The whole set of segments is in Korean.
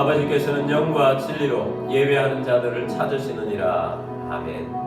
아버지께서는 영과 진리로 예배하는 자들을 찾으시느니라. 아멘.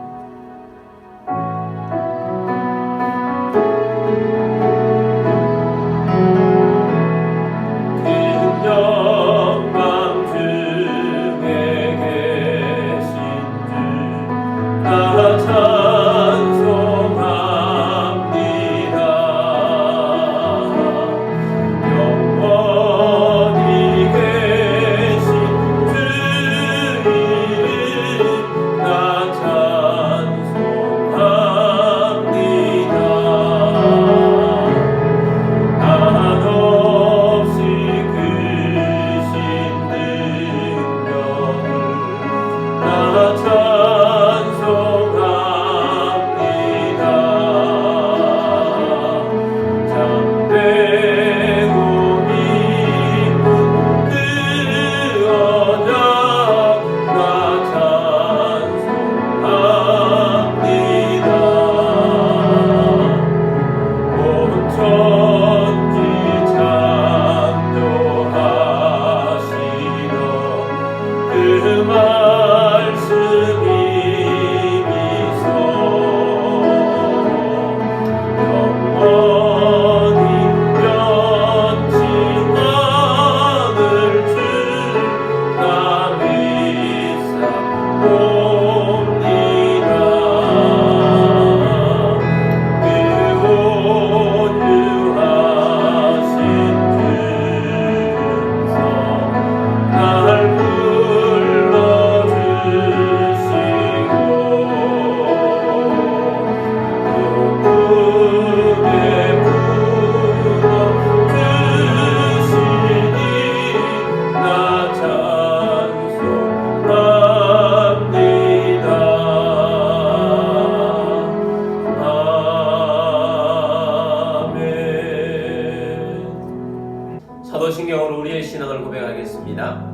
사도신경으로 우리의 신앙을 고백하겠습니다.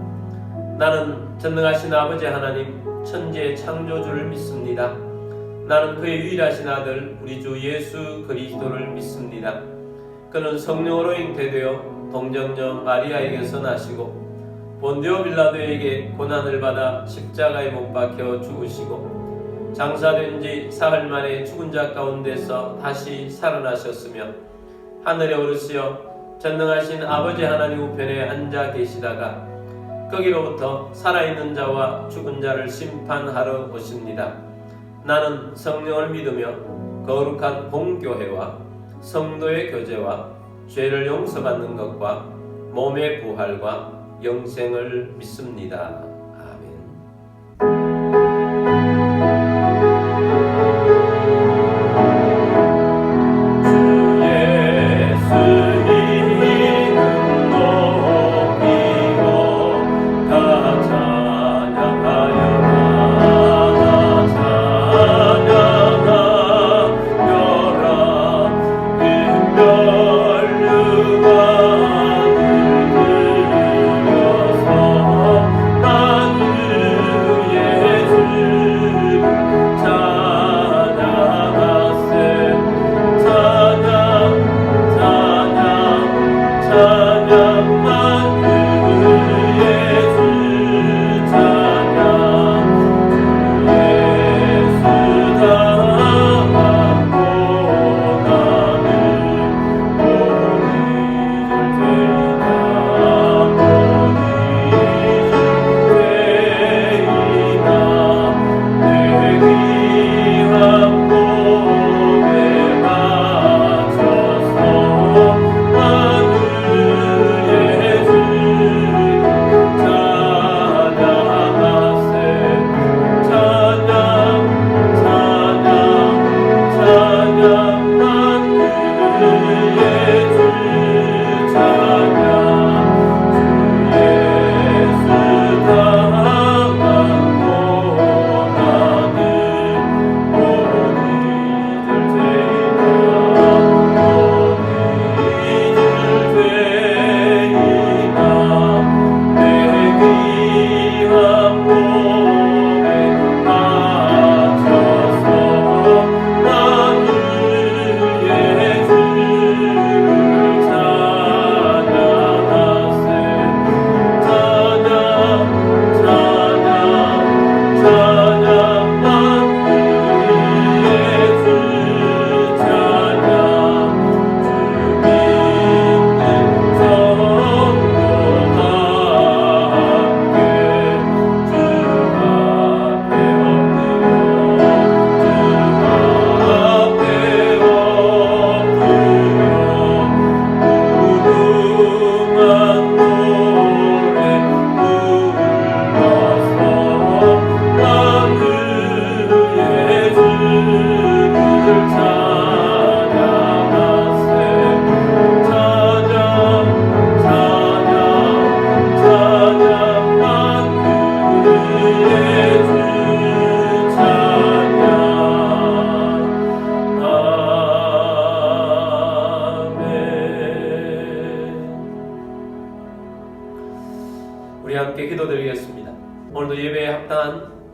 나는 전능하신 아버지 하나님 천지의 창조주를 믿습니다. 나는 그의 유일하신 아들 우리 주 예수 그리스도를 믿습니다. 그는 성령으로 잉태되어 동정녀 마리아에게서 나시고 본디오 빌라도에게 고난을 받아 십자가에 못 박혀 죽으시고 장사된 지 사흘 만에 죽은 자 가운데서 다시 살아나셨으며 하늘에 오르시어 전능하신 아버지 하나님 우편에 앉아 계시다가 거기로부터 살아있는 자와 죽은 자를 심판하러 오십니다. 나는 성령을 믿으며 거룩한 공교회와 성도의 교제와 죄를 용서받는 것과 몸의 부활과 영생을 믿습니다.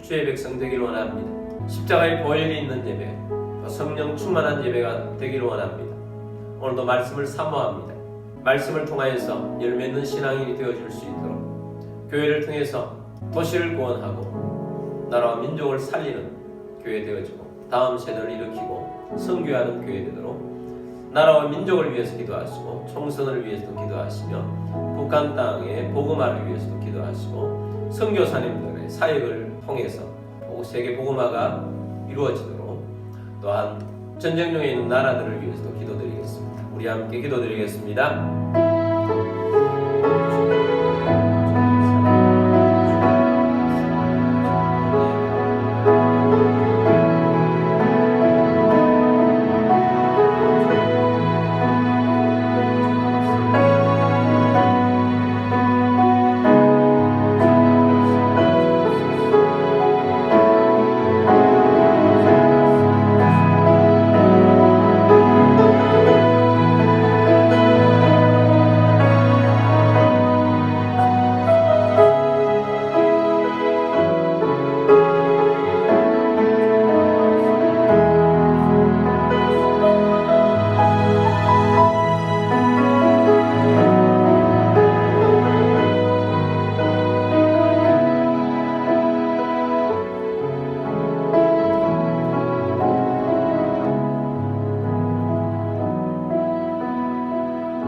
주의 백성 되기를 원합니다. 십자가의 보혈이 있는 예배, 성령 충만한 예배가 되기를 원합니다. 오늘도 말씀을 사모합니다. 말씀을 통하여서 열매 있는 신앙인이 되어줄 수 있도록 교회를 통해서 도시를 구원하고 나라와 민족을 살리는 교회 되어지고 다음 세대를 일으키고 선교하는 교회 되도록 나라와 민족을 위해서 기도하시고 총선을 위해서도 기도하시며 북한 땅의 복음화를 위해서도 기도하시고 선교사님들의 사역을 통해서 세계 복음화가 이루어지도록 또한 전쟁 중에 있는 나라들을 위해서도 기도드리겠습니다. 우리 함께 기도드리겠습니다.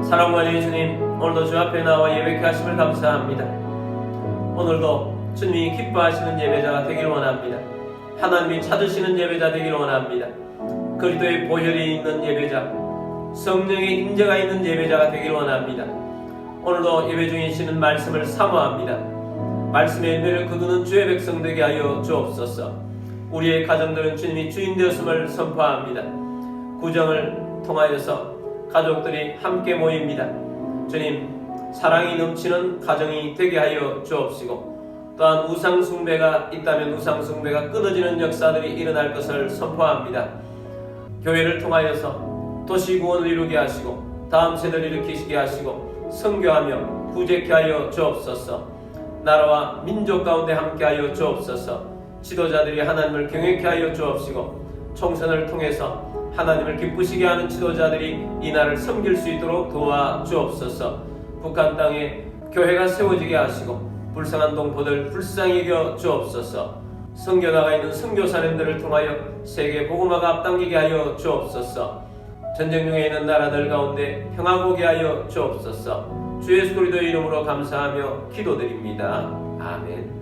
사랑과 주님, 오늘도 주 앞에 나와 예배케 하심을 감사합니다. 오늘도 주님이 기뻐하시는 예배자가 되기를 원합니다. 하나님이 찾으시는 예배자 되기를 원합니다. 그리스도의 보혈이 있는 예배자, 성령의 임재가 있는 예배자가 되기를 원합니다. 오늘도 예배 중이시는 말씀을 사모합니다. 말씀의 열매를 거두는 주의 백성 되게 하여 주옵소서. 우리의 가정들은 주님이 주인 되었음을 선포합니다. 구정을 통하여서 가족들이 함께 모입니다. 주님, 사랑이 넘치는 가정이 되게 하여 주옵시고 또한 우상 숭배가 있다면 우상 숭배가 끊어지는 역사들이 일어날 것을 선포합니다. 교회를 통하여서 도시 구원을 이루게 하시고 다음 세대를 일으키시게 하시고 선교하며 구제케 하여 주옵소서. 나라와 민족 가운데 함께 하여 주옵소서. 지도자들이 하나님을 경외케 하여 주옵시고 총선을 통해서 하나님을 기쁘시게 하는 지도자들이 이 나라를 섬길 수 있도록 도와 주옵소서. 북한 땅에 교회가 세워지게 하시고 불쌍한 동포들 불쌍히 여겨 주옵소서. 선교 나가 있는 선교사님들을 통하여 세계 복음화가 앞당기게 하여 주옵소서. 전쟁 중에 있는 나라들 가운데 평화가 오게 하여 주옵소서. 주 예수 그리스도의 이름으로 감사하며 기도드립니다. 아멘.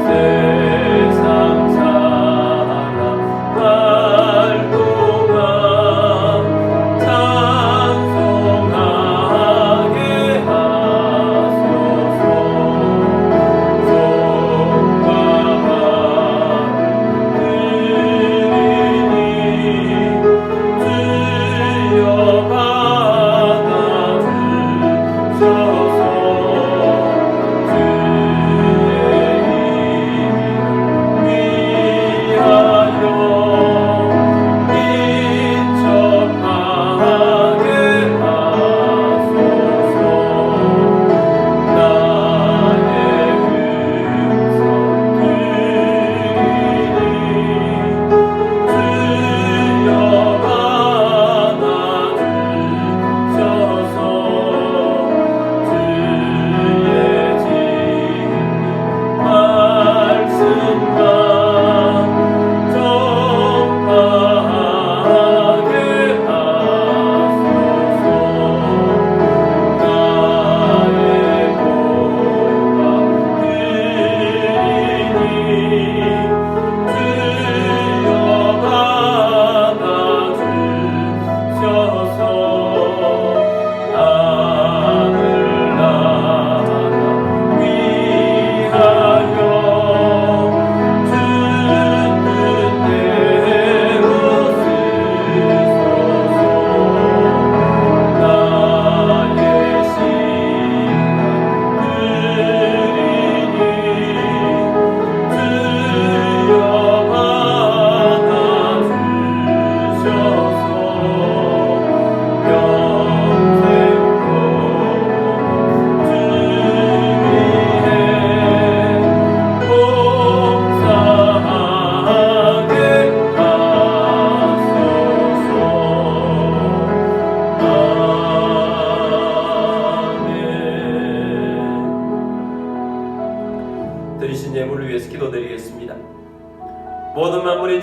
세상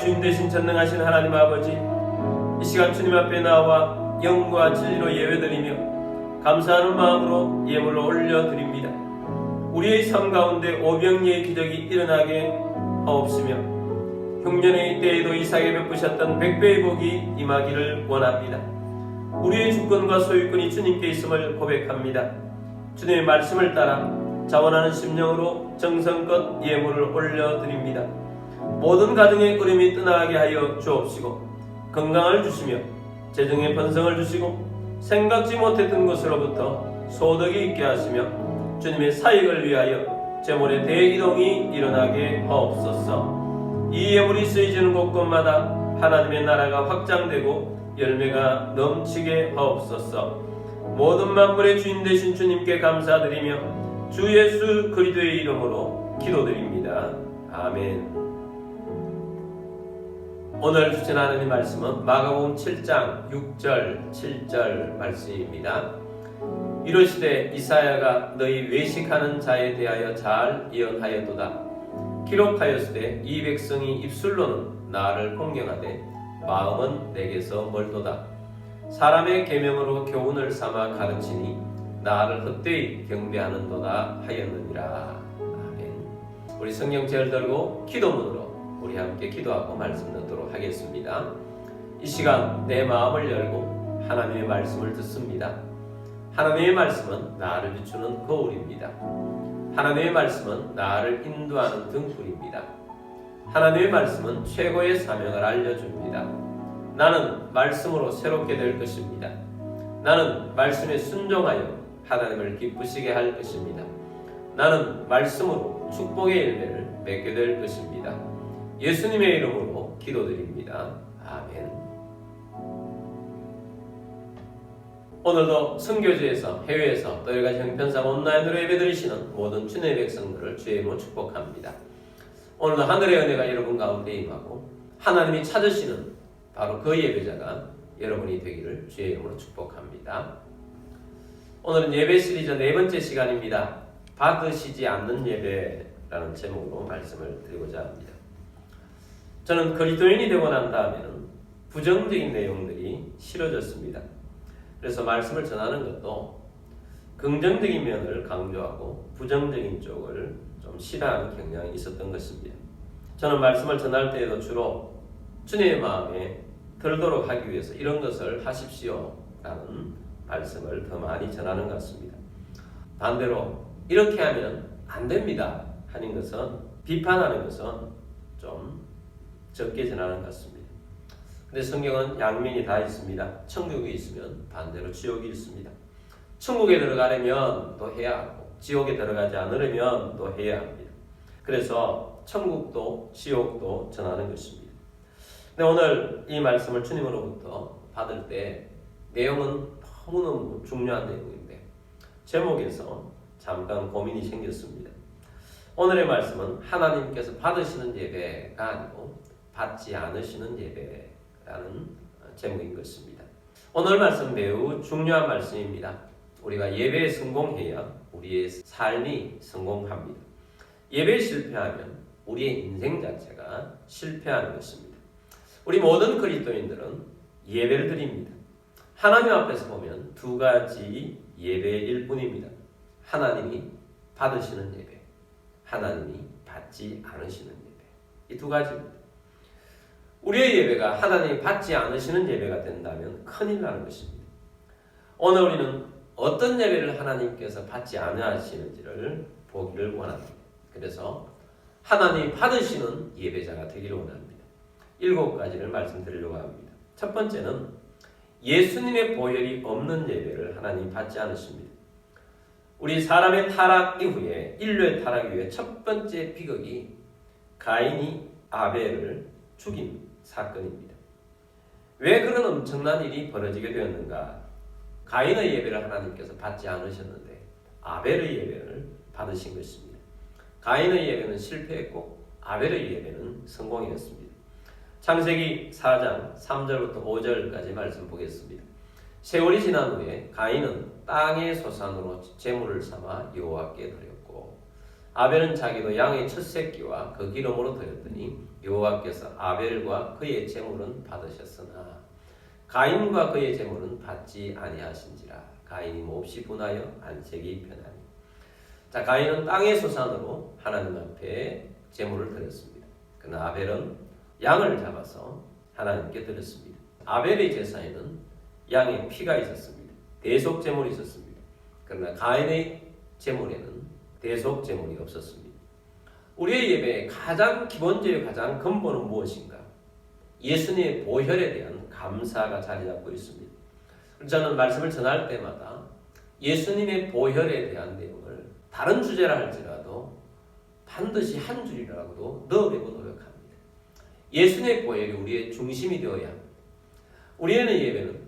주인 되신 전능하신 하나님 아버지, 이 시간 주님 앞에 나와 영과 진리로 예배드리며 감사하는 마음으로 예물을 올려드립니다. 우리의 삶 가운데 오병이의 기적이 일어나게 하옵시며 흉년의 때에도 이삭에 베푸셨던 백배의 복이 임하기를 원합니다. 우리의 주권과 소유권이 주님께 있음을 고백합니다. 주님의 말씀을 따라 자원하는 심령으로 정성껏 예물을 올려드립니다. 모든 가정의 어려움이 떠나게 하여 주옵시고 건강을 주시며 재정의 번성을 주시고 생각지 못했던 것으로부터 소득이 있게 하시며 주님의 사역을 위하여 재물의 대이동이 일어나게 하옵소서. 이 예물이 쓰여지는 곳곳마다 하나님의 나라가 확장되고 열매가 넘치게 하옵소서. 모든 만물의 주인 되신 주님께 감사드리며 주 예수 그리스도의 이름으로 기도드립니다. 아멘. 오늘 주신 하나님 말씀은 마가복음 7장 6절 7절 말씀입니다. 이르시되 이사야가 너희 외식하는 자에 대하여 잘 예언하였도다. 기록하였으되 이 백성이 입술로는 나를 공경하되 마음은 내게서 멀도다. 사람의 계명으로 교훈을 삼아 가르치니 나를 헛되이 경배하는도다 하였느니라. 아멘. 우리 성경책을 들고 기도문으로 우리 함께 기도하고 말씀 듣도록 하겠습니다. 이 시간 내 마음을 열고 하나님의 말씀을 듣습니다. 하나님의 말씀은 나를 비추는 거울입니다. 하나님의 말씀은 나를 인도하는 등불입니다. 하나님의 말씀은 최고의 사명을 알려줍니다. 나는 말씀으로 새롭게 될 것입니다. 나는 말씀에 순종하여 하나님을 기쁘시게 할 것입니다. 나는 말씀으로 축복의 열매를 맺게 될 것입니다. 예수님의 이름으로 기도드립니다. 아멘. 오늘도 선교지에서 해외에서 또 여러가지 형편상 온라인으로 예배드리시는 모든 주님의 백성들을 주의 이름으로 축복합니다. 오늘도 하늘의 은혜가 여러분 가운데 임하고 하나님이 찾으시는 바로 그 예배자가 여러분이 되기를 주의 이름으로 축복합니다. 오늘은 예배 시리즈 네 번째 시간입니다. 받으시지 않는 예배라는 제목으로 말씀을 드리고자 합니다. 저는 그리스도인이 되고 난 다음에는 부정적인 내용들이 싫어졌습니다. 그래서 말씀을 전하는 것도 긍정적인 면을 강조하고 부정적인 쪽을 좀 싫어하는 경향이 있었던 것입니다. 저는 말씀을 전할 때에도 주로 주님의 마음에 들도록 하기 위해서 이런 것을 하십시오 라는 말씀을 더 많이 전하는 것 같습니다. 반대로 이렇게 하면 안 됩니다 하는 것은, 비판하는 것은 좀 적게 전하는 것 같습니다. 근데 성경은 양면이 다 있습니다. 천국이 있으면 반대로 지옥이 있습니다. 천국에 들어가려면 또 해야 하고 지옥에 들어가지 않으려면 또 해야 합니다. 그래서 천국도 지옥도 전하는 것입니다. 근데 오늘 이 말씀을 주님으로부터 받을 때 내용은 너무너무 중요한 내용인데 제목에서 잠깐 고민이 생겼습니다. 오늘의 말씀은 하나님께서 받으시는 예배가 아니고 받지 않으시는 예배라는 제목인 것입니다. 오늘 말씀 매우 중요한 말씀입니다. 우리가 예배에 성공해야 우리의 삶이 성공합니다. 예배에 실패하면 우리의 인생 자체가 실패하는 것입니다. 우리 모든 그리스도인들은 예배를 드립니다. 하나님 앞에서 보면 두 가지 예배일 뿐입니다. 하나님이 받으시는 예배, 하나님이 받지 않으시는 예배. 이 두 가지입니다. 우리의 예배가 하나님이 받지 않으시는 예배가 된다면 큰일 나는 것입니다. 오늘 우리는 어떤 예배를 하나님께서 받지 않으시는지를 보기를 원합니다. 그래서 하나님이 받으시는 예배자가 되기를 원합니다. 7가지를 말씀드리려고 합니다. 첫 번째는 예수님의 보혈이 없는 예배를 하나님이 받지 않으십니다. 우리 사람의 타락 이후에, 인류의 타락 이후에 첫 번째 비극이 가인이 아벨을 죽인 사건입니다. 왜 그런 엄청난 일이 벌어지게 되었는가? 가인의 예배를 하나님께서 받지 않으셨는데 아벨의 예배를 받으신 것입니다. 가인의 예배는 실패했고 아벨의 예배는 성공이었습니다. 창세기 4장 3절부터 5절까지 말씀 보겠습니다. 세월이 지난 후에 가인은 땅의 소산으로 제물을 삼아 여호와께 드렸고 아벨은 자기도 양의 첫 새끼와 그 기름으로 드렸더니 여호와께서 아벨과 그의 제물은 받으셨으나 가인과 그의 제물은 받지 아니하신지라. 가인이 몹시 분하여 안색이 변하니. 자, 가인은 땅의 소산으로 하나님 앞에 제물을 드렸습니다. 그러나 아벨은 양을 잡아서 하나님께 드렸습니다. 아벨의 제사에는 양의 피가 있었습니다. 대속 제물이 있었습니다. 그러나 가인의 제물에는 대속 제물이 없었습니다. 우리의 예배의 가장 기본적이고 가장 근본은 무엇인가? 예수님의 보혈에 대한 감사가 자리 잡고 있습니다. 저는 말씀을 전할 때마다 예수님의 보혈에 대한 내용을 다른 주제라 할지라도 반드시 한 줄이라고도 넣으려고 노력합니다. 예수님의 보혈이 우리의 중심이 되어야 합니다. 우리의 예배는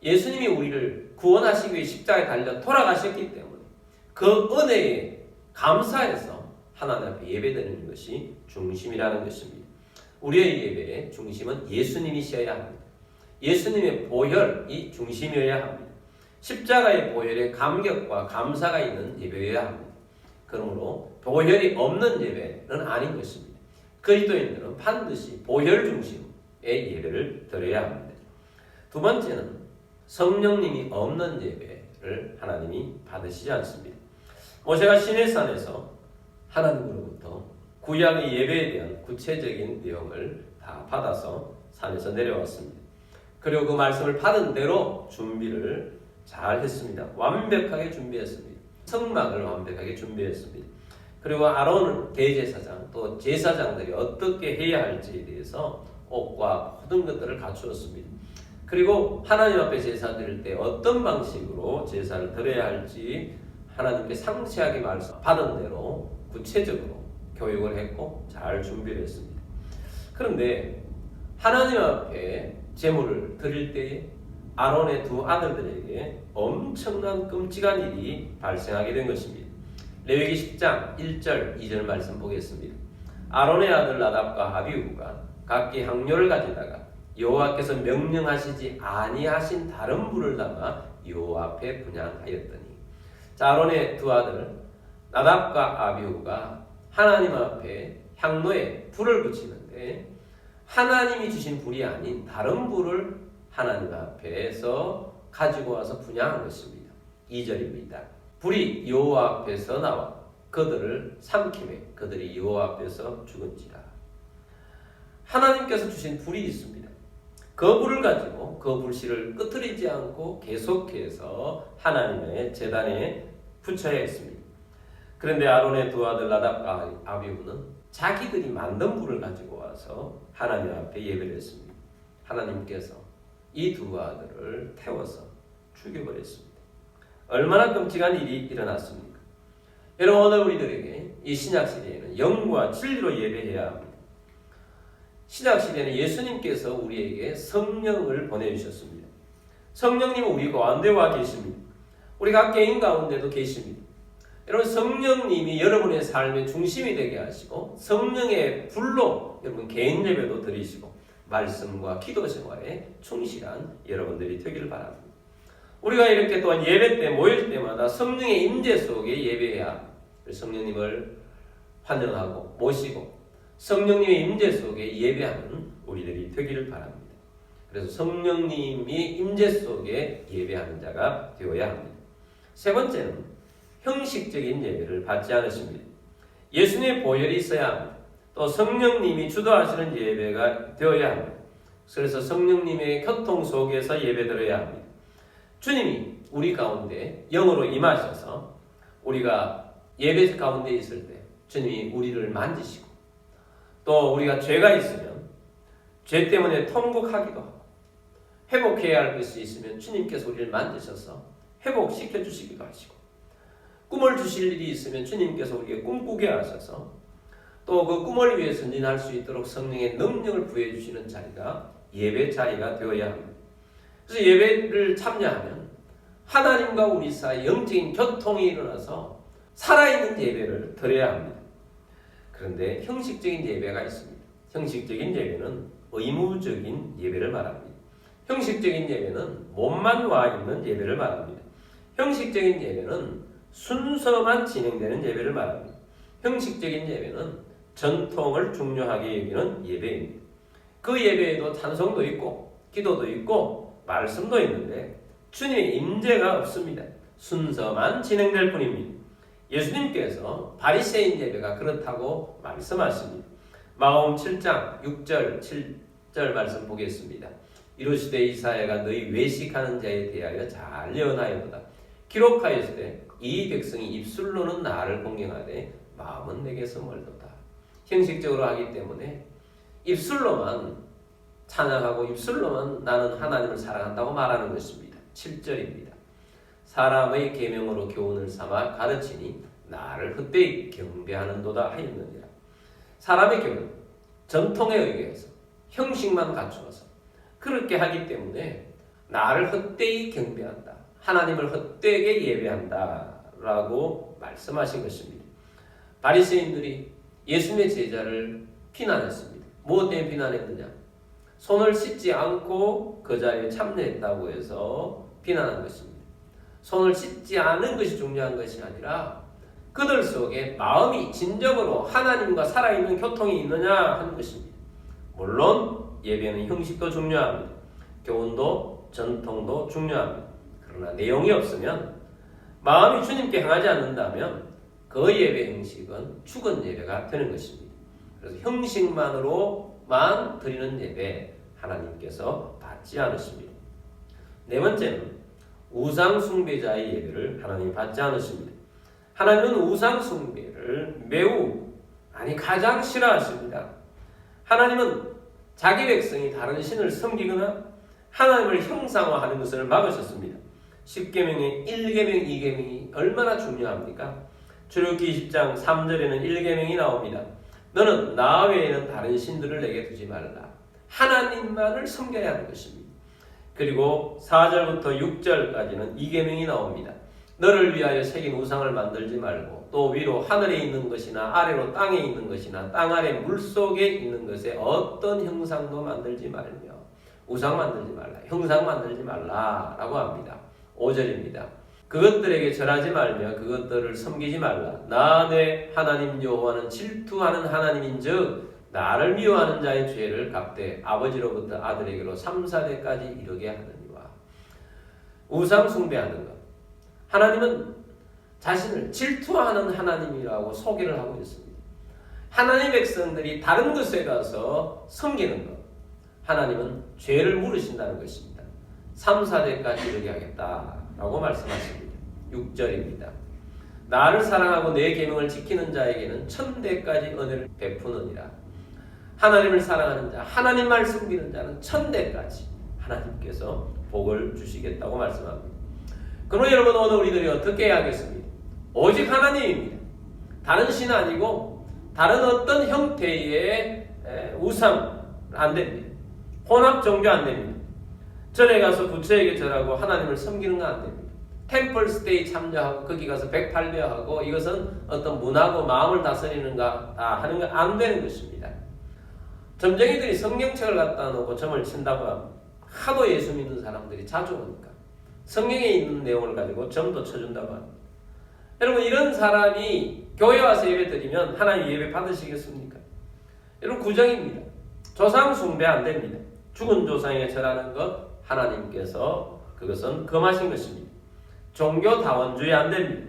예수님이 우리를 구원하시기 위해 십자가에 달려 돌아가셨기 때문에 그 은혜에 감사해서 하나님 앞에 예배드리는 것이 중심이라는 것입니다. 우리의 예배의 중심은 예수님이셔야 합니다. 예수님의 보혈이 중심이어야 합니다. 십자가의 보혈에 감격과 감사가 있는 예배여야 합니다. 그러므로 보혈이 없는 예배는 아닌 것입니다. 그리스도인들은 반드시 보혈 중심의 예배를 드려야 합니다. 두 번째는 성령님이 없는 예배를 하나님이 받으시지 않습니다. 모세가 시내산에서 하나님으로부터 구약의 예배에 대한 구체적인 내용을 다 받아서 산에서 내려왔습니다. 그리고 그 말씀을 받은 대로 준비를 잘 했습니다. 완벽하게 준비했습니다. 성막을 완벽하게 준비했습니다. 그리고 아론은 대제사장 또 제사장들이 어떻게 해야 할지에 대해서 옷과 모든 것들을 갖추었습니다. 그리고 하나님 앞에 제사 드릴 때 어떤 방식으로 제사를 드려야 할지 하나님께 상세하게 말씀 받은 대로 구체적으로 교육을 했고 잘 준비를 했습니다. 그런데 하나님 앞에 제물을 드릴 때에 아론의 두 아들들에게 엄청난 끔찍한 일이 발생하게 된 것입니다. 레위기 10장 1절 2절 말씀 보겠습니다. 아론의 아들 나답과 아비후가 각기 향료를 가지다가 여호와께서 명령하시지 아니하신 다른 불을 담아 여호와 앞에 분향하였더니. 자, 아론의 두 아들 나답과 아비후가 하나님 앞에 향로에 불을 붙이는데 하나님이 주신 불이 아닌 다른 불을 하나님 앞에서 가지고 와서 분향한 것입니다. 2절입니다. 불이 여호와 앞에서 나와 그들을 삼키매 그들이 여호와 앞에서 죽은지라. 하나님께서 주신 불이 있습니다. 그 불을 가지고 그 불씨를 끄트리지 않고 계속해서 하나님의 제단에 붙여야 했습니다. 그런데 아론의 두 아들 나답과 아비후는 자기들이 만든 불을 가지고 와서 하나님 앞에 예배를 했습니다. 하나님께서 이 두 아들을 태워서 죽여버렸습니다. 얼마나 끔찍한 일이 일어났습니까? 여러분, 오늘 우리들에게 이 신약시대에는 영과 진리로 예배해야 합니다. 신약시대는 예수님께서 우리에게 성령을 보내주셨습니다. 성령님은 우리 가운데 와 계십니다. 우리 각 개인 가운데도 계십니다. 여러분, 성령님이 여러분의 삶의 중심이 되게 하시고 성령의 불로 여러분 개인 예배도 드리시고 말씀과 기도 생활에 충실한 여러분들이 되기를 바랍니다. 우리가 이렇게 또한 예배 때 모일 때마다 성령의 임재 속에 예배해야 합니다. 성령님을 환영하고 모시고 성령님의 임재 속에 예배하는 우리들이 되기를 바랍니다. 그래서 성령님이 임재 속에 예배하는 자가 되어야 합니다. 세 번째는 형식적인 예배를 받지 않으십니다. 예수님의 보혈이 있어야 합니다. 또 성령님이 주도하시는 예배가 되어야 합니다. 그래서 성령님의 교통 속에서 예배드려야 합니다. 주님이 우리 가운데 영으로 임하셔서 우리가 예배 가운데 있을 때 주님이 우리를 만지시고 또 우리가 죄가 있으면 죄 때문에 통곡하기도 하고 회복해야 할 것이 있으면 주님께서 우리를 만지셔서 회복시켜 주시기도 하시고 꿈을 주실 일이 있으면 주님께서 우리에게 꿈꾸게 하셔서 또 그 꿈을 위해 전진할 수 있도록 성령의 능력을 부여해 주시는 자리가 예배 자리가 되어야 합니다. 그래서 예배를 참여하면 하나님과 우리 사이 영적인 교통이 일어나서 살아있는 예배를 드려야 합니다. 그런데 형식적인 예배가 있습니다. 형식적인 예배는 의무적인 예배를 말합니다. 형식적인 예배는 몸만 와 있는 예배를 말합니다. 형식적인 예배는 순서만 진행되는 예배를 말합니다. 형식적인 예배는 전통을 중요하게 여기는 예배입니다. 그 예배에도 찬송도 있고 기도도 있고 말씀도 있는데 주님의 임재가 없습니다. 순서만 진행될 뿐입니다. 예수님께서 바리새인 예배가 그렇다고 말씀하십니다. 마가복음 7장 6절 7절 말씀 보겠습니다. 이르시되 이사야가 너희 외식하는 자에 대하여 잘 예언하였도다. 기록하였으되 이 백성이 입술로는 나를 공경하되 마음은 내게서 멀도다. 형식적으로 하기 때문에 입술로만 찬양하고 입술로만 나는 하나님을 사랑한다고 말하는 것입니다. 7절입니다. 사람의 계명으로 교훈을 삼아 가르치니 나를 헛되이 경배하는도다 하였느니라. 사람의 교훈, 전통에 의해서 형식만 갖추어서 그렇게 하기 때문에 나를 헛되이 경배한다. 하나님을 헛되게 예배한다 라고 말씀하신 것입니다. 바리새인들이 예수님의 제자를 비난했습니다. 무엇 때문에 비난했느냐? 손을 씻지 않고 그 자리에 참여했다고 해서 비난한 것입니다. 손을 씻지 않은 것이 중요한 것이 아니라 그들 속에 마음이 진정으로 하나님과 살아있는 교통이 있느냐 하는 것입니다. 물론 예배는 형식도 중요합니다. 교훈도 전통도 중요합니다. 그러나 내용이 없으면 마음이 주님께 향하지 않는다면 그 예배 형식은 죽은 예배가 되는 것입니다. 그래서 형식만으로만 드리는 예배 하나님께서 받지 않으십니다. 네 번째는 우상 숭배자의 예배를 하나님이 받지 않으십니다. 하나님은 우상 숭배를 가장 싫어하십니다. 하나님은 자기 백성이 다른 신을 섬기거나 하나님을 형상화하는 것을 막으셨습니다. 10계명의 1계명, 2계명이 얼마나 중요합니까? 출애굽기 20장 3절에는 1계명이 나옵니다. 너는 나 외에는 다른 신들을 내게 두지 말라. 하나님만을 섬겨야 하는 것입니다. 그리고 4절부터 6절까지는 2계명이 나옵니다. 너를 위하여 새긴 우상을 만들지 말고 또 위로 하늘에 있는 것이나 아래로 땅에 있는 것이나 땅 아래 물속에 있는 것에 어떤 형상도 만들지 말며 우상 만들지 말라, 형상 만들지 말라라고 합니다. 5절입니다. 그것들에게 절하지 말며 그것들을 섬기지 말라. 나 내 하나님 여호와는 질투하는 하나님인즉 나를 미워하는 자의 죄를 갚되 아버지로부터 아들에게로 3, 4대까지 이르게 하느니와. 우상 숭배하는 것. 하나님은 자신을 질투하는 하나님이라고 소개를 하고 있습니다. 하나님 백성들이 다른 것에 가서 섬기는 것. 하나님은 죄를 물으신다는 것입니다. 3, 4대까지 이르게 하겠다라고 말씀하십니다. 6절입니다. 나를 사랑하고 내 계명을 지키는 자에게는 1000대까지 은혜를 베푸느니라. 하나님을 사랑하는 자, 하나님 말 숨기는 자는 1000대까지 하나님께서 복을 주시겠다고 말씀합니다. 그러면 여러분 오늘 우리들이 어떻게 해야 하겠습니까? 오직 하나님입니다. 다른 신 아니고 다른 어떤 형태의 우상 안 됩니다. 혼합 종교 안 됩니다. 절에 가서 부처에게 절하고 하나님을 섬기는 거 안 됩니다. 템플 스테이 참여하고 거기 가서 108배하고 이것은 어떤 문화고 마음을 다스리는가 하는 거 안 되는 것입니다. 점쟁이들이 성경책을 갖다 놓고 점을 친다고 합니다. 하도 예수 믿는 사람들이 자주 오니까 성경에 있는 내용을 가지고 점도 쳐준다고 합니다. 여러분 이런 사람이 교회 와서 예배 드리면 하나님 예배 받으시겠습니까? 여러분 구정입니다. 조상 숭배 안 됩니다. 죽은 조상에게 절하는 것 하나님께서 그것은 금하신 것입니다. 종교 다원주의 안 됩니다.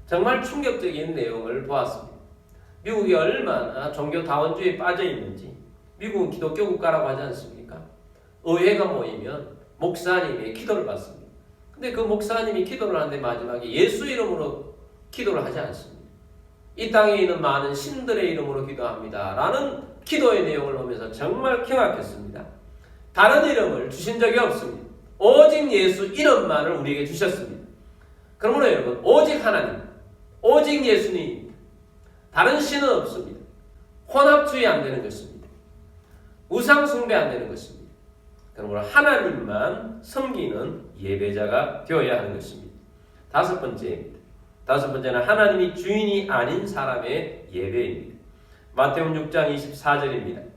정말 충격적인 내용을 보았습니다. 미국이 얼마나 종교 다원주의에 빠져 있는지. 미국은 기독교 국가라고 하지 않습니까? 의회가 모이면 목사님이 기도를 받습니다. 근데 그 목사님이 기도를 하는데 마지막에 예수 이름으로 기도를 하지 않습니다. 이 땅에 있는 많은 신들의 이름으로 기도합니다. 라는 기도의 내용을 보면서 정말 경악했습니다. 다른 이름을 주신 적이 없습니다. 오직 예수 이름만을 우리에게 주셨습니다. 그러므로 여러분 오직 하나님, 오직 예수님, 다른 신은 없습니다. 혼합주의 안 되는 것입니다. 우상 숭배 안 되는 것입니다. 그러므로 하나님만 섬기는 예배자가 되어야 하는 것입니다. 다섯 번째는 하나님이 주인이 아닌 사람의 예배입니다. 마태복음 6장 24절입니다.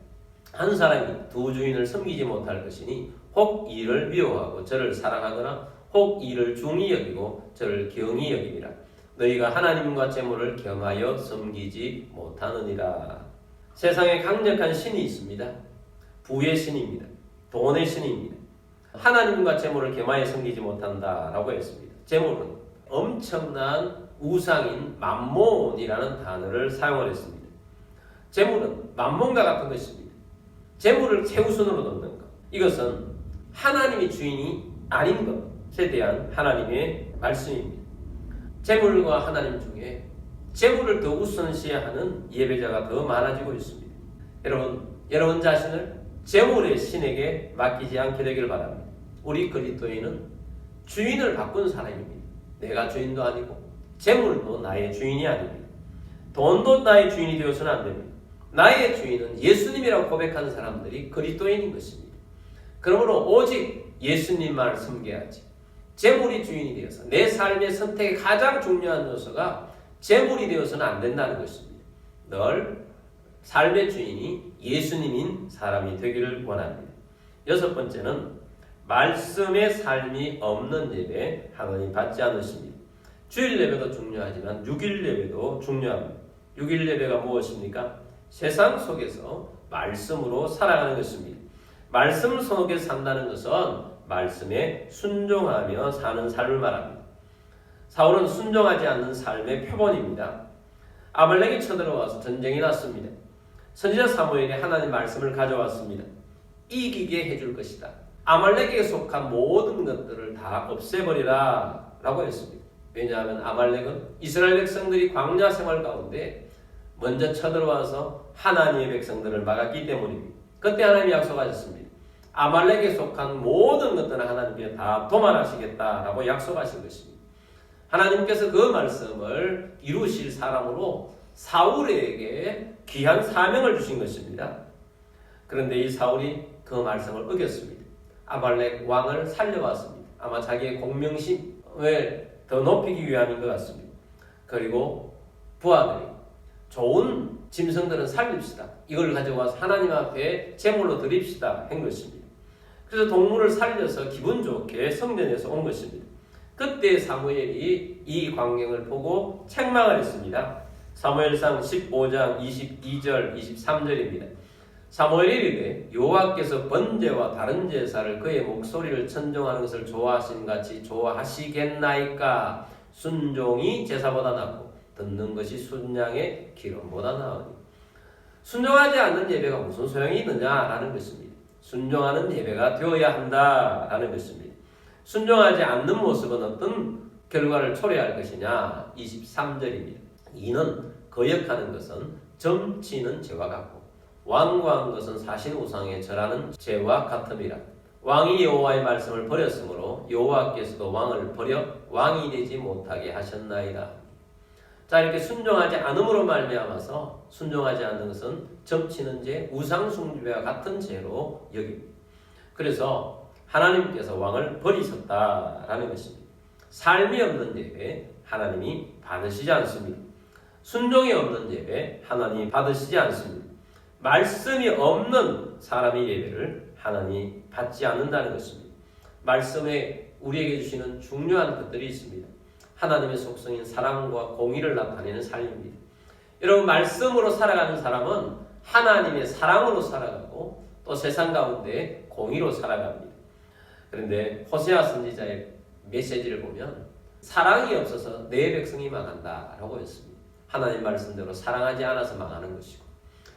한 사람이 두 주인을 섬기지 못할 것이니 혹 이를 미워하고 저를 사랑하거나 혹 이를 중히 여기고 저를 경히 여기니라. 너희가 하나님과 재물을 겸하여 섬기지 못하느니라. 세상에 강력한 신이 있습니다. 부의 신입니다. 돈의 신입니다. 하나님과 재물을 겸하여 섬기지 못한다라고 했습니다. 재물은 엄청난 우상인 맘몬이라는 단어를 사용을 했습니다. 재물은 맘몬과 같은 것입니다. 재물을 최우선으로 놓는 것. 이것은 하나님이 주인이 아닌 것에 대한 하나님의 말씀입니다. 재물과 하나님 중에 재물을 더 우선시하는 예배자가 더 많아지고 있습니다. 여러분 자신을 재물의 신에게 맡기지 않게 되길 바랍니다. 우리 그리스도인은 주인을 바꾼 사람입니다. 내가 주인도 아니고 재물도 나의 주인이 아닙니다. 돈도 나의 주인이 되어서는 안 됩니다. 나의 주인은 예수님이라고 고백하는 사람들이 그리스도인인 것입니다. 그러므로 오직 예수님만을 섬겨야지. 재물이 주인이 되어서 내 삶의 선택의 가장 중요한 요소가 재물이 되어서는 안 된다는 것입니다. 늘 삶의 주인이 예수님인 사람이 되기를 원합니다. 여섯 번째는 말씀의 삶이 없는 예배 하나님 받지 않으십니다. 주일 예배도 중요하지만 6일 예배도 중요합니다. 6일 예배가 무엇입니까? 세상 속에서 말씀으로 살아가는 것입니다. 말씀 속에 산다는 것은 말씀에 순종하며 사는 삶을 말합니다. 사울은 순종하지 않는 삶의 표본입니다. 아말렉이 쳐들어와서 전쟁이 났습니다. 선지자 사무엘이 하나님 말씀을 가져왔습니다. 이기게 해줄 것이다. 아말렉에게 속한 모든 것들을 다 없애버리라 라고 했습니다. 왜냐하면 아말렉은 이스라엘 백성들이 광야 생활 가운데 먼저 쳐들어와서 하나님의 백성들을 막았기 때문입니다. 그때 하나님이 약속하셨습니다. 아말렉에 속한 모든 것들은 하나님께 다 도말하시겠다라고 약속하신 것입니다. 하나님께서 그 말씀을 이루실 사람으로 사울에게 귀한 사명을 주신 것입니다. 그런데 이 사울이 그 말씀을 어겼습니다. 아말렉 왕을 살려왔습니다. 아마 자기의 공명심을 더 높이기 위함인 것 같습니다. 그리고 부하들이 좋은 짐승들은 살립시다. 이걸 가져와서 하나님 앞에 제물로 드립시다 한 것입니다. 그래서 동물을 살려서 기분 좋게 성전에서 온 것입니다. 그때 사무엘이 이 광경을 보고 책망을 했습니다. 사무엘상 15장 22절 23절입니다. 사무엘이 이르되 여호와께서 번제와 다른 제사를 그의 목소리를 천정하는 것을 좋아하신 같이 좋아하시겠나이까? 순종이 제사보다 낫고 듣는 것이 순양의 기름보다 나으니. 순종하지 않는 예배가 무슨 소용이 있느냐라는 것입니다. 순종하는 예배가 되어야 한다라는 것입니다. 순종하지 않는 모습은 어떤 결과를 초래할 것이냐? 23절입니다. 이는 거역하는 것은 점치는 죄와 같고 완고한 것은 사신 우상에 절하는 죄와 같음이라. 왕이 여호와의 말씀을 버렸으므로 여호와께서도 왕을 버려 왕이 되지 못하게 하셨나이다. 자, 이렇게 순종하지 않음으로 말미암아서 순종하지 않는 것은 점치는 죄, 우상 숭배와 같은 죄로 여깁니다. 그래서 하나님께서 왕을 버리셨다라는 것입니다. 삶이 없는 예배 하나님이 받으시지 않습니다. 순종이 없는 예배 하나님이 받으시지 않습니다. 말씀이 없는 사람의 예배를 하나님이 받지 않는다는 것입니다. 말씀에 우리에게 주시는 중요한 것들이 있습니다. 하나님의 속성인 사랑과 공의를 나타내는 삶입니다. 여러분, 말씀으로 살아가는 사람은 하나님의 사랑으로 살아가고 또 세상 가운데 공의로 살아갑니다. 그런데 호세아 선지자의 메시지를 보면 사랑이 없어서 내 백성이 망한다라고 했습니다. 하나님 말씀대로 사랑하지 않아서 망하는 것이고,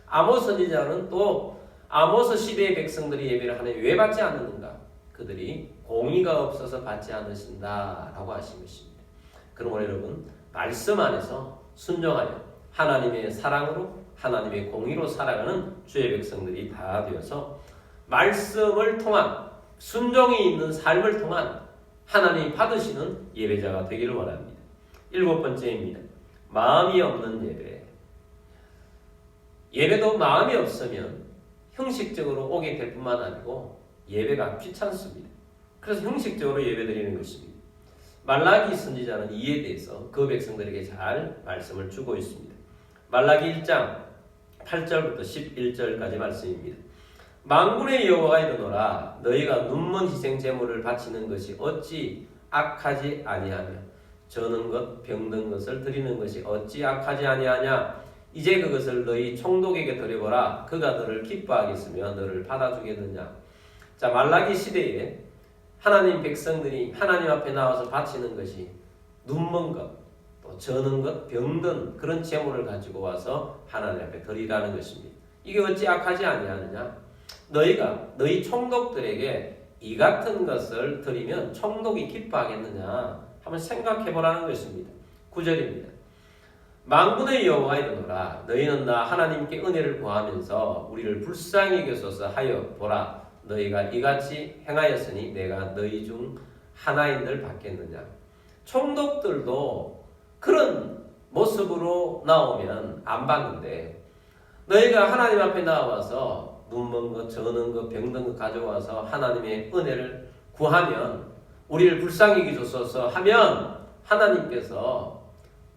아모스 선지자는 또 아모스 시대의 백성들이 예배를 하나님 왜 받지 않는가? 그들이 공의가 없어서 받지 않으신다라고 하신 것입니다. 그러므로 여러분, 말씀 안에서 순종하여 하나님의 사랑으로 하나님의 공의로 살아가는 주의 백성들이 다 되어서 말씀을 통한 순종이 있는 삶을 통한 하나님이 받으시는 예배자가 되기를 원합니다. 7번째입니다. 마음이 없는 예배. 예배도 마음이 없으면 형식적으로 오게 될 뿐만 아니고 예배가 귀찮습니다. 그래서 형식적으로 예배드리는 것입니다. 말라기 선지자는 이에 대해서 그 백성들에게 잘 말씀을 주고 있습니다. 말라기 1장 8절부터 11절까지 말씀입니다. 만군의 여호와가 이르노라, 너희가 눈먼 희생 제물을 바치는 것이 어찌 악하지 아니하며 저는 것 병든 것을 드리는 것이 어찌 악하지 아니하냐? 이제 그것을 너희 총독에게 드려보라. 그가 너를 기뻐하겠으며 너를 받아주겠느냐. 자, 말라기 시대에 하나님 백성들이 하나님 앞에 나와서 바치는 것이 눈먼 것, 또 저는 것, 병든 그런 제물을 가지고 와서 하나님 앞에 드리라는 것입니다. 이게 어찌 악하지 아니하느냐? 너희가 너희 총독들에게 이 같은 것을 드리면 총독이 기뻐하겠느냐? 한번 생각해 보라는 것입니다. 9절입니다. 만군의 여호와 이르노라. 너희는 나 하나님께 은혜를 구하면서 우리를 불쌍히 여기소서 하여 보라. 너희가 이같이 행하였으니 내가 너희 중 하나인들 받겠느냐. 총독들도 그런 모습으로 나오면 안 받는데, 너희가 하나님 앞에 나와서 눈먼 것, 저는 것, 병든 것 가져와서 하나님의 은혜를 구하면, 우리를 불쌍히 여기소서 하면 하나님께서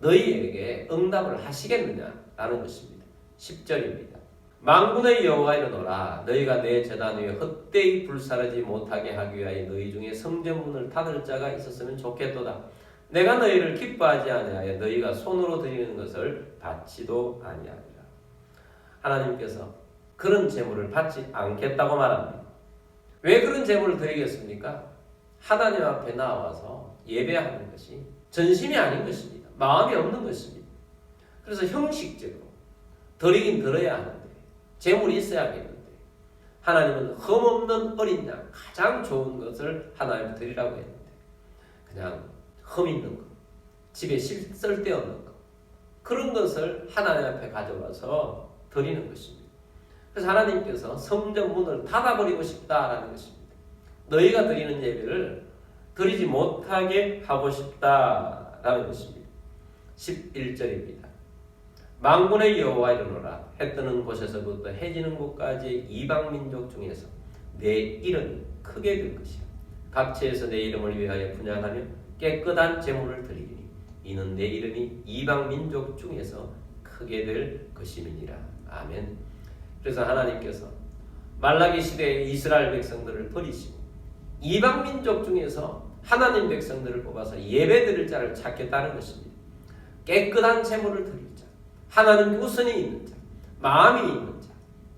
너희에게 응답을 하시겠느냐라는 것입니다. 10절입니다. 만군의 여호와 이르노라. 너희가 내 제단 위에 헛되이 불사르지 못하게 하기 위하여 너희 중에 성전문을 닫을 자가 있었으면 좋겠도다. 내가 너희를 기뻐하지 아니하여 너희가 손으로 드리는 것을 받지도 아니하리라. 하나님께서 그런 제물을 받지 않겠다고 말합니다. 왜 그런 제물을 드리겠습니까? 하나님 앞에 나와서 예배하는 것이 전심이 아닌 것입니다. 마음이 없는 것입니다. 그래서 형식적으로 드리긴 드려야 하는데, 제물이 있어야겠는데, 하나님은 흠없는 어린 양, 가장 좋은 것을 하나님께 드리라고 했는데 그냥 흠 있는 것, 집에 쓸데없는 것, 그런 것을 하나님 앞에 가져와서 드리는 것입니다. 그래서 하나님께서 성전 문을 닫아버리고 싶다라는 것입니다. 너희가 드리는 예배를 드리지 못하게 하고 싶다라는 것입니다. 11절입니다. 만군의 여호와 이르노라. 해 뜨는 곳에서부터 해 지는 곳까지 이방 민족 중에서 내 이름이 크게 될 것이야. 각지에서 내 이름을 위하여 분향하며 깨끗한 제물을 드리리니 이는 내 이름이 이방 민족 중에서 크게 될 것임이니라. 아멘. 그래서 하나님께서 말라기 시대에 이스라엘 백성들을 버리시고 이방 민족 중에서 하나님 백성들을 뽑아서 예배드릴 자를 찾겠다는 것입니다. 깨끗한 제물을 드릴 자, 하나님께 우선이 있는 자, 마음이 있는 자,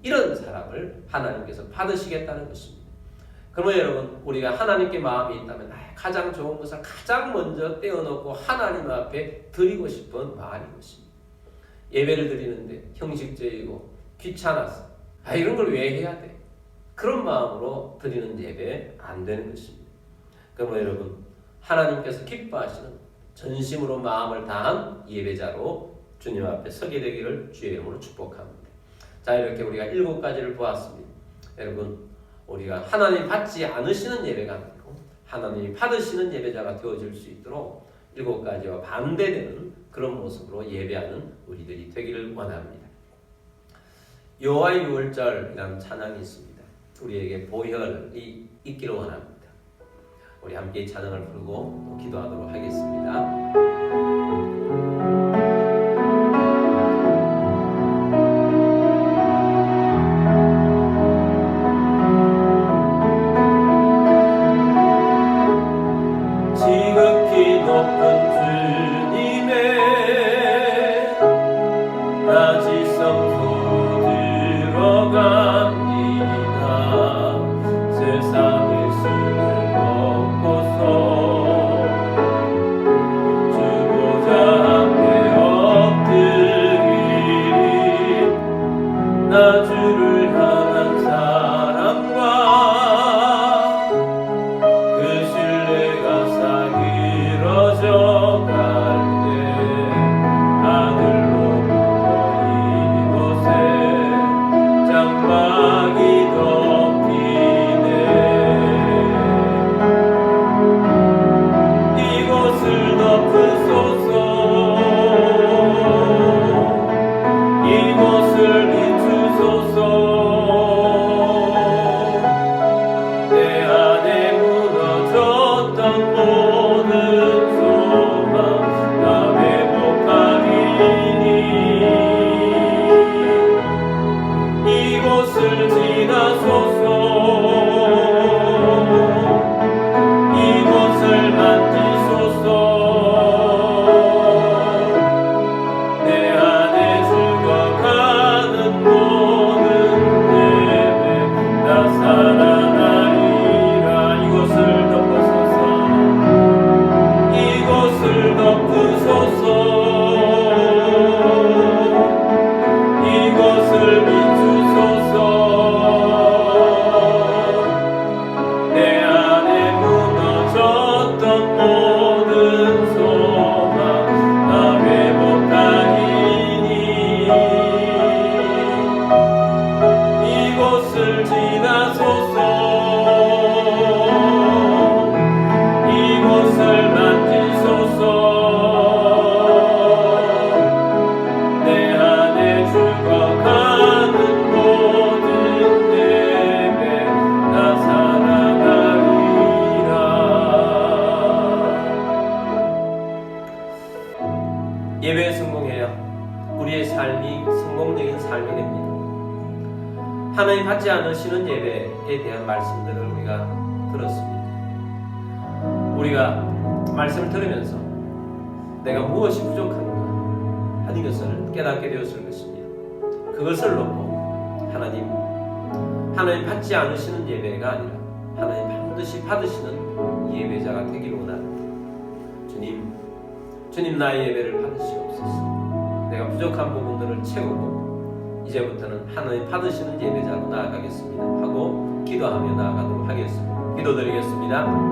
이런 사람을 하나님께서 받으시겠다는 것입니다. 그러면 여러분, 우리가 하나님께 마음이 있다면 가장 좋은 것을 가장 먼저 떼어놓고 하나님 앞에 드리고 싶은 마음인 것입니다. 예배를 드리는데 형식적이고 귀찮아서 이런 걸 왜 해야 돼? 그런 마음으로 드리는 예배 안 되는 것입니다. 그러면 여러분, 하나님께서 기뻐하시는 전심으로 마음을 다한 예배자로 주님 앞에 서게 되기를 주의 이름으로 축복합니다. 자, 이렇게 우리가 7가지를 보았습니다. 여러분, 우리가 하나님 받지 않으시는 예배가 아니고 하나님이 받으시는 예배자가 되어질 수 있도록 7가지와 반대되는 그런 모습으로 예배하는 우리들이 되기를 원합니다. 여호와의 유월절이라는 찬양이 있습니다. 우리에게 보혈이 있기를 원합니다. 우리 함께 찬양을 부르고 기도하도록 하겠습니다. 지극히 높은 주님의 나 지성소로 들어갑니다. 세상의 수를 먹고서 주고자 받지 않으시는 예배에 대한 말씀들을 우리가 들었습니다. 우리가 말씀을 들으면서 내가 무엇이 부족한가 하는 것을 깨닫게 되었을 것입니다. 그것을 놓고 하나님 받지 않으시는 예배가 아니라 하나님 반드시 받으시는 예배자가 되기를 원합니다. 주님 나의 예배를 받으시옵소서. 내가 부족한 부분들을 채우고 이제부터는 하나님 받으시는 예배자로 나아가겠습니다 하고 기도하며 나아가도록 하겠습니다. 기도드리겠습니다.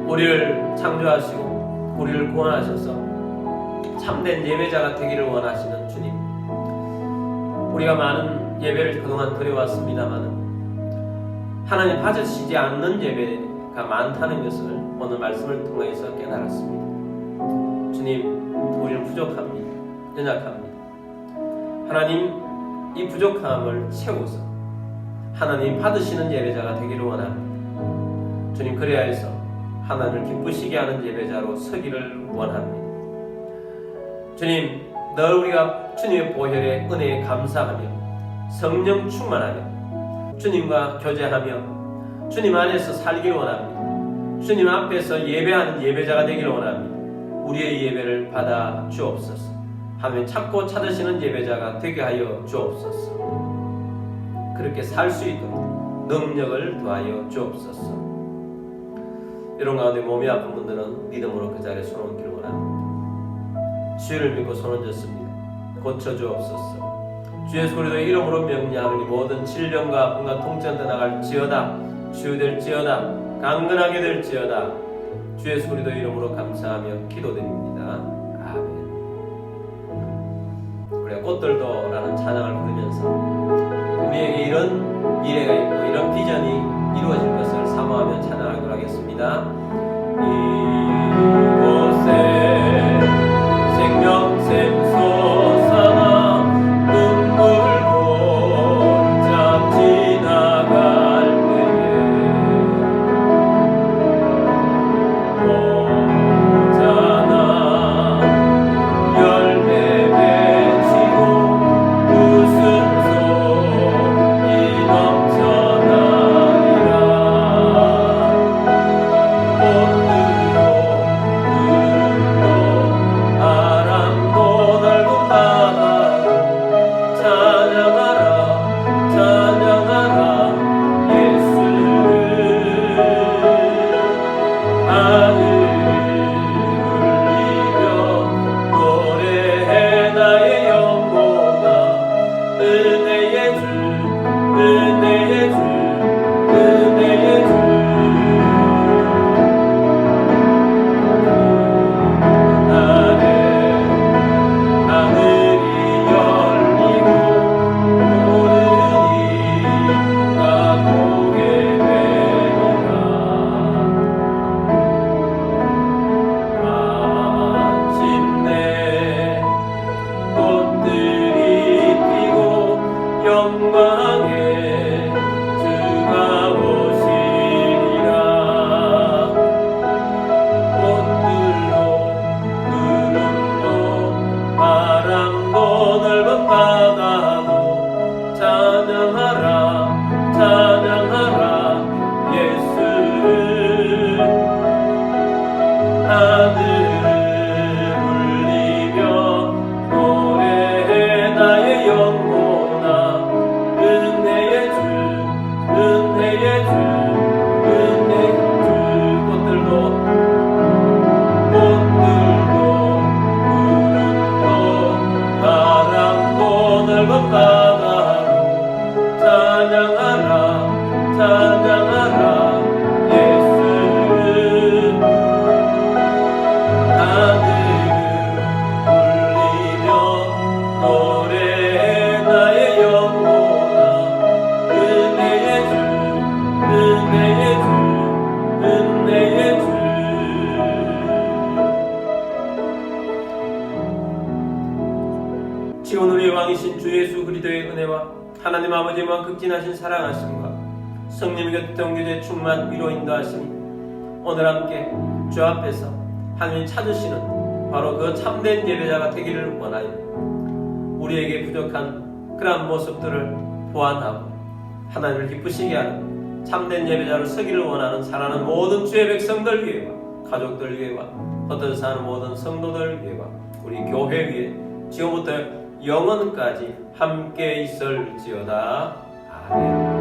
우리를 창조하시고 우리를 구원하셔서 참된 예배자가 되기를 원하시는 주님, 우리가 많은 예배를 그동안 드려왔습니다마는 하나님 받으시지 않는 예배가 많다는 것을 오늘 말씀을 통해서 깨달았습니다. 주님, 우리는 부족합니다. 연약합니다. 하나님, 이 부족함을 채워서 하나님 받으시는 예배자가 되기를 원합니다. 주님, 그래야 해서 하나님을 기쁘시게 하는 예배자로 서기를 원합니다. 주님, 늘 우리가 주님의 보혈의 은혜에 감사하며 성령 충만하며 주님과 교제하며 주님 안에서 살기를 원합니다. 주님 앞에서 예배하는 예배자가 되기를 원합니다. 우리의 예배를 받아 주옵소서. 하나님 찾고 찾으시는 예배자가 되게 하여 주옵소서. 그렇게 살 수 있도록 능력을 더하여 주옵소서. 이런 가운데 몸이 아픈 분들은 믿음으로 그 자리에 손 얹기를 원합니다. 주를 믿고 손 얹었습니다. 고쳐주옵소서. 주 예수 그리스도의 이름으로 명령하니 모든 질병과 아픔과 통증 떠나갈지어다. 치유될지어다. 강건하게 될지어다. 주 예수 그리스도의 이름으로 감사하며 기도드립니다. 아멘. 우리가 꽃들도라는 찬양을 부르면서 우리에게 이런 미래가 있고 이런 비전이 이루어질 것을 사모하며 찬양하도록 하겠습니다. 이곳에 생명샘 솟아나 눈물 골짜 지나갈 때에 오잖아 열매 맺히고 웃음 소리 넘쳐나리라. 은혜와 하나님 아버지만 극진하신 사랑하심과 성령의 교통교제 충만 위로 인도하심이 오늘 함께 주 앞에서 하나님 찾으시는 바로 그 참된 예배자가 되기를 원하여 우리에게 부족한 그러한 모습들을 보완하고 하나님을 기쁘시게 하는 참된 예배자로 서기를 원하는 사랑하는 모든 주의 백성들 위해와 가족들 위해와 흩어져 사는 모든 성도들 위해와 우리 교회 위에 지금부터 영원까지 함께 있을지어다. 아멘.